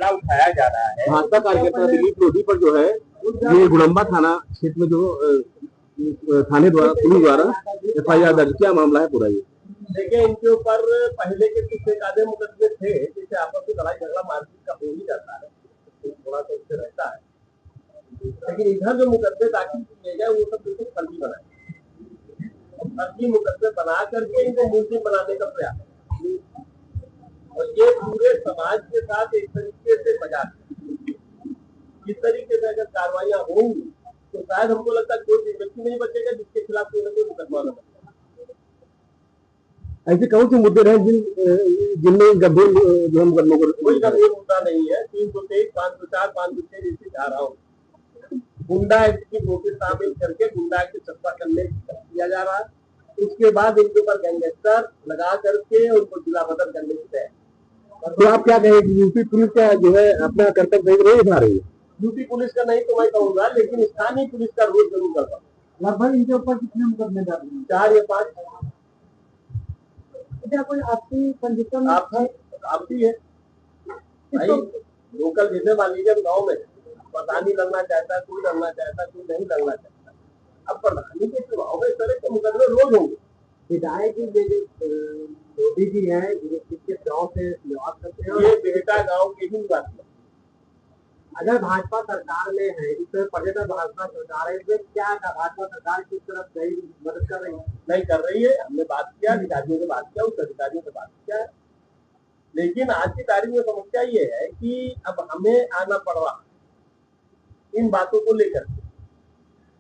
मुद्दा उठाया जा रहा है। भाजपा कार्यकर्ता दिलीप लोधी पर जो है ये गुड़म्बा थाना क्षेत्र में जो थाने द्वारा पुलिस द्वारा FIR दर्ज किया मामला है पूरा ये। देखिए, इनके ऊपर पहले के कुछ एक आधे मुकदमे थे, जैसे आपस में लड़ाई झगड़ा मारपीट का हो ही जाता है, थोड़ा सा उससे रहता है, लेकिन इधर जो मुकदमे दाखिल किए गए वो सब बिल्कुल फर्जी बनाए, फर्जी मुकदमे बना करके इनको मुलजिम बनाने का प्रयास, और ये पूरे समाज के साथ एक तरीके से मजाक है। इस तरीके से अगर कार्रवाइयां होंगी तो शायद हमको लगता है कोई व्यक्ति नहीं बचेगा जिसके खिलाफ कोई ना कोई मुकदमा न बने। ऐसे कौन से मुद्दे रहे जिनमें गंभीर जो मुकदमों को? कोई गंभीर मुद्दा नहीं है। 323, 504, 506 जैसी धाराओं गुंडा एक्ट की नोटिस शामिल करके गुंडा एक्ट चर्चा करने किया जा रहा है। उसके बाद इनके ऊपर गैंगस्टर लगा करके उनको जिला बदल करने की तैयारी। तो आप क्या कहेंगे, यूपी पुलिस का जो है अपना कर्तव्य नहीं निभा रही है? यूपी पुलिस का नहीं तो मैं कहूँगा, लेकिन स्थानीय पुलिस का रोल जरूर करता हूँ। लगभग इनके ऊपर कितने मुकदमे दर्ज हैं? 4 या 5। क्या कोई आपसी पंजीकरण आपसी है भाई? लोकल जैसे मान लीजिए गाँव में प्रधानी लड़ना चाहता है, कोई लड़ना चाहता है, कोई नहीं लड़ना चाहता। अब प्रधानी के चुनाव में इस तरह के मुकदमे रोज होंगे। विधायक मोदी जी है जिसके गाँव से निवास करते हैं, ये बेटा गाँव के ही निवासी है। अगर भाजपा सरकार में है, इस पर्यटन भाजपा सरकार है, इसमें क्या भाजपा सरकार किस तरफ सही मदद कर रही है? नहीं कर रही है। हमने बात किया, अधिकारियों से बात किया, उस अधिकारियों से बात किया, लेकिन आज की तारीख में समस्या ये है कि अब हमें आना पड़ रहा इन बातों को लेकर।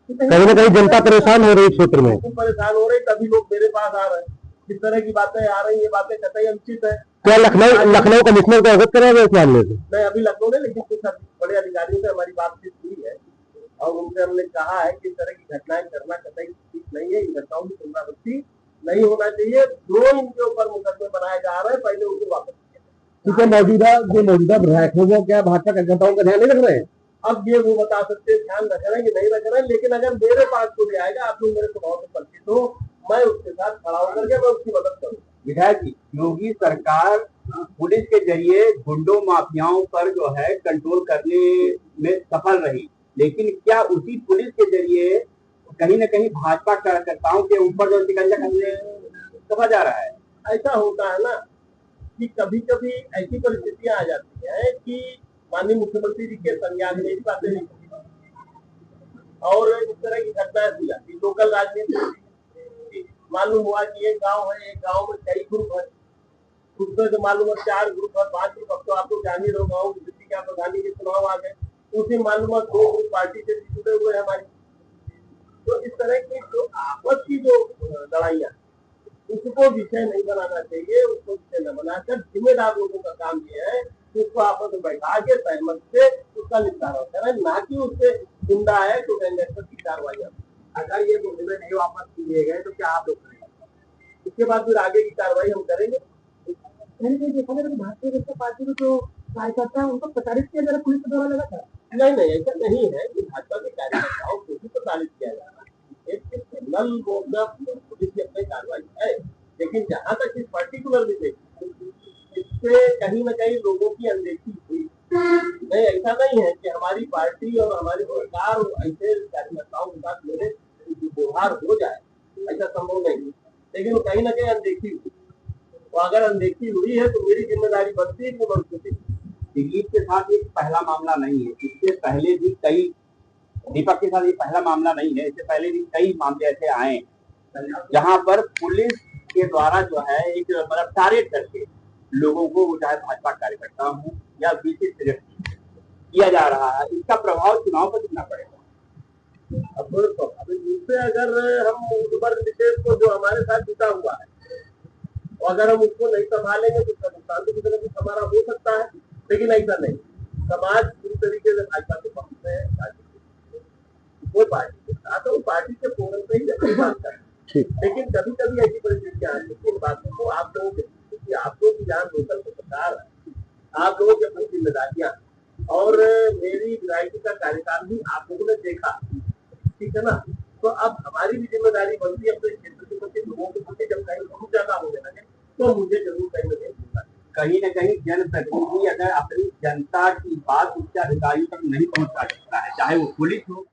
कहीं ना कहीं जनता परेशान हो रही क्षेत्र में, परेशान हो रही, तभी लोग मेरे पास आ रहे हैं। इस तरह की बातें आ रही, ये बातें कतई अनुचित है। क्या लखनऊ कमिश्नर को अवगत कराया इस मामले से? नहीं, अभी लखनऊ में, लेकिन कुछ बड़े अधिकारियों से हमारी बातचीत हुई है और उनसे हमने कहा है कि इस तरह की घटनाएं करना कतई ठीक नहीं है। इन घटनाओं की पुनरावृत्ति नहीं होना चाहिए। जो इनके ऊपर मुकदमे बनाए जा रहे हैं, पहले उनको वापस ठीक है। मौजूदा विधायक हो वो क्या भाजपा कार्यकर्ताओं का ध्यान नहीं रख रहे हैं? अब ये वो बता सकते हैं ध्यान रख रहे हैं कि नहीं रख रहे हैं, लेकिन अगर मेरे पास कोई आएगा, आप लोग मेरे स्वभाव से परिचित हो, मैं उसके साथ खड़ा होकर के मैं उसकी मदद करूँगा। विधायक जी, योगी सरकार पुलिस के जरिए गुंडों माफियाओं पर जो है कंट्रोल करने में सफल रही, लेकिन क्या उसी पुलिस के जरिए कहीं न कहीं भाजपा कार्यकर्ताओं के ऊपर जो शिकंजा कसने कहा जा रहा है? ऐसा होता है ना कि कभी कभी ऐसी परिस्थितियां आ जाती है कि माननीय मुख्यमंत्री जी के संज्ञान में इस बातें नहीं और इस तरह की घटनाएं हो जाती। लोकल राजनीति मालूम हुआ कि एक गांव है, एक गांव में कई ग्रुप है, उसमें तो मालूम है 4 ग्रुप है, 5 ग्रुप। अब तो आपको जान ही रहो, गाँव क्या प्रधानी के चुनाव आ गए, उसी मालूम है 2 ग्रुप पार्टी से जुड़े हुए हैं हमारी। तो इस तरह की जो आपस की जो लड़ाइयाँ, उसको विषय नहीं बनाना चाहिए। उसको विषय न बनाकर जिम्मेदार लोगों का काम ये है कि उसको आपस में बैठा के सहमत से उसका निपटारा करें, ना कि उससे गुंडा है तो गैंगस्टर की कार्रवाई। अगर ये मुकदमे नहीं वापस किए गए तो क्या आप लोग करेंगे? इसके बाद फिर आगे की कार्रवाई हम करेंगे। देखा जाए तो भारतीय जनता पार्टी में जो कार्यकर्ता है उनको प्रताड़ित किया जा रहा है पुलिस के द्वारा लगातार? नहीं, ऐसा नहीं है कि भाजपा के कार्यकर्ताओं को भी प्रताड़ित किया जा रहा है। एक जनरल पुलिस की अपनी कार्रवाई है, लेकिन जहाँ तक इस पर्टिकुलर विषय इससे कहीं न कहीं लोगों की अनदेखी हुई। नहीं, ऐसा नहीं है कि हमारी पार्टी और हमारी सरकार ऐसे कार्यकर्ताओं के साथ मेरे व्यवहार हो जाए, ऐसा संभव नहीं, लेकिन कहीं न कहीं अनदेखी हुई। तो अगर अनदेखी हुई है तो मेरी जिम्मेदारी बनती है कि मैं उसको देखूं। दिलीप के साथ ये पहला मामला नहीं है, इससे पहले भी कई, दीपक के साथ ये पहला मामला नहीं है, इससे पहले भी कई मामले ऐसे आए जहां पर पुलिस के द्वारा जो है एक मतलब टारगेट करके लोगों को, चाहे भाजपा कार्यकर्ता हो या बीसी सिलेक्ट किया जा रहा है। इसका प्रभाव चुनाव पर कितना पड़ेगा? अब स्वाभाविक रूप से अगर हम उस वर्ग विशेष को जो हमारे साथ जुटा हुआ है, और अगर हम उसको नहीं संभालेंगे तो उसका नुकसान तो किसी न किसी हमारा हो सकता है, लेकिन ऐसा नहीं। समाज पूरी तरीके से भाजपा के पक्ष में है, वो पार्टी के साथ और पार्टी के फोरम पे ही अपनी बात करें। लेकिन कभी कभी ऐसी परिस्थितियां आती है, इन बातों को आप लोगों की, आप लोगों की जान लोकल को सरकार है, आप लोगों की अपनी जिम्मेदारियां, और मेरी विधायकी का कार्यकाल भी आप लोगों ने देखा, ठीक है ना। तो अब हमारी भी जिम्मेदारी बनती है अपने क्षेत्र के प्रति, लोगों के प्रति। जब कहीं बहुत ज्यादा हो जाए तो मुझे जरूर कहीं ना कहीं कहीं न कहीं जनप्रतिनिधि अगर अपनी जनता की बात उच्च अधिकारियों तक नहीं पहुंचा सकता है, चाहे वो पुलिस हो